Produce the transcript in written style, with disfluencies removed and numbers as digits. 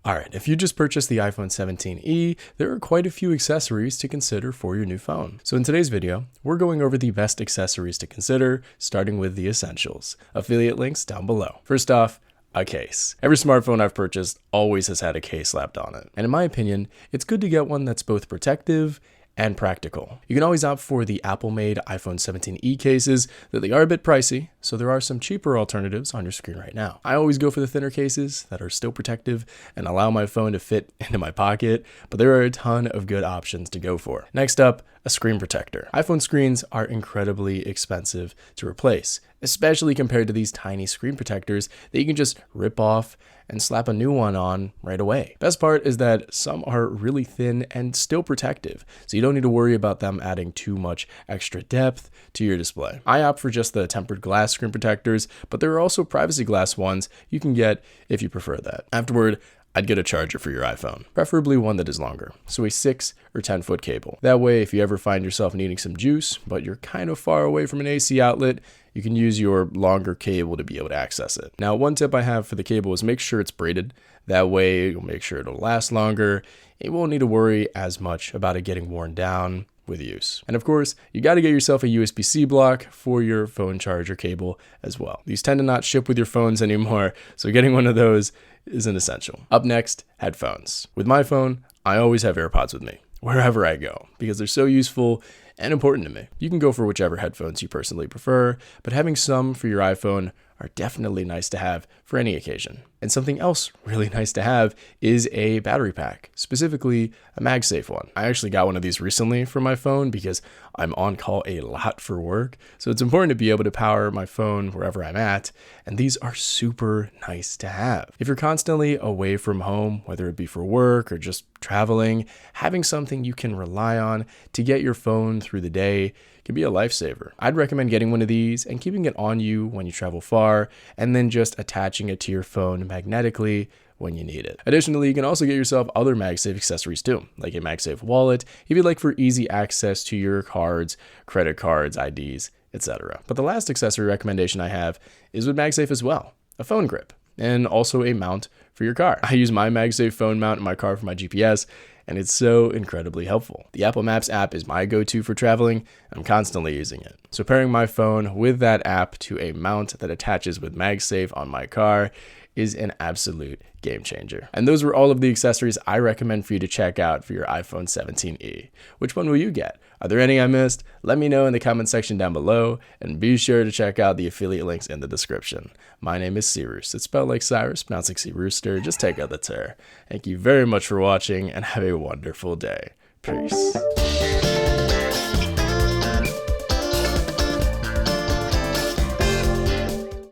Alright, if you just purchased the iPhone 17e, there are quite a few accessories to consider for your new phone. So in today's video, we're going over the best accessories to consider, starting with the essentials. Affiliate links down below. First off, a case. Every smartphone I've purchased always has had a case slapped on it. And in my opinion, it's good to get one that's both protective and practical. You can always opt for the Apple-made iPhone 17e cases, though they are a bit pricey, so there are some cheaper alternatives on your screen right now. I always go for the thinner cases that are still protective and allow my phone to fit into my pocket, but there are a ton of good options to go for. Next up, a screen protector. iPhone screens are incredibly expensive to replace, especially compared to these tiny screen protectors that you can just rip off and slap a new one on right away. Best part is that some are really thin and still protective, so you don't need to worry about them adding too much extra depth to your display. I opt for just the tempered glass screen protectors, but there are also privacy glass ones you can get if you prefer that. Afterward, I'd get a charger for your iPhone, preferably one that is longer, so a 6 or 10 foot cable. That way, if you ever find yourself needing some juice, but you're kind of far away from an AC outlet, you can use your longer cable to be able to access it. Now, one tip I have for the cable is make sure it's braided. That way, you'll make sure it'll last longer. You won't need to worry as much about it getting worn down with use. And of course, you got to get yourself a USB-C block for your phone charger cable as well. These tend to not ship with your phones anymore, so getting one of those is an essential. Up next, headphones. With my phone, I always have AirPods with me wherever I go because they're so useful and important to me. You can go for whichever headphones you personally prefer, but having some for your iPhone are definitely nice to have for any occasion. And something else really nice to have is a battery pack, specifically a MagSafe one. I actually got one of these recently for my phone because I'm on call a lot for work, so it's important to be able to power my phone wherever I'm at, and these are super nice to have. If you're constantly away from home, whether it be for work or just traveling, having something you can rely on to get your phone through the day can be a lifesaver. I'd recommend getting one of these and keeping it on you when you travel far, and then just attaching it to your phone magnetically when you need it. Additionally, you can also get yourself other MagSafe accessories too, like a MagSafe wallet, if you'd like for easy access to your cards, credit cards, IDs, etc. But the last accessory recommendation I have is with MagSafe as well, a phone grip, and also a mount for your car. I use my MagSafe phone mount in my car for my GPS, and it's so incredibly helpful. The Apple Maps app is my go-to for traveling. I'm constantly using it. So pairing my phone with that app to a mount that attaches with MagSafe on my car is an absolute game changer. And those were all of the accessories I recommend for you to check out for your iPhone 17e. Which one will you get? Are there any I missed? Let me know in the comment section down below, and be sure to check out the affiliate links in the description. My name is Seeroost. It's spelled like Cyrus, pronounced like Sea Rooster. Just take out the terror. Thank you very much for watching, and have a wonderful day. Peace.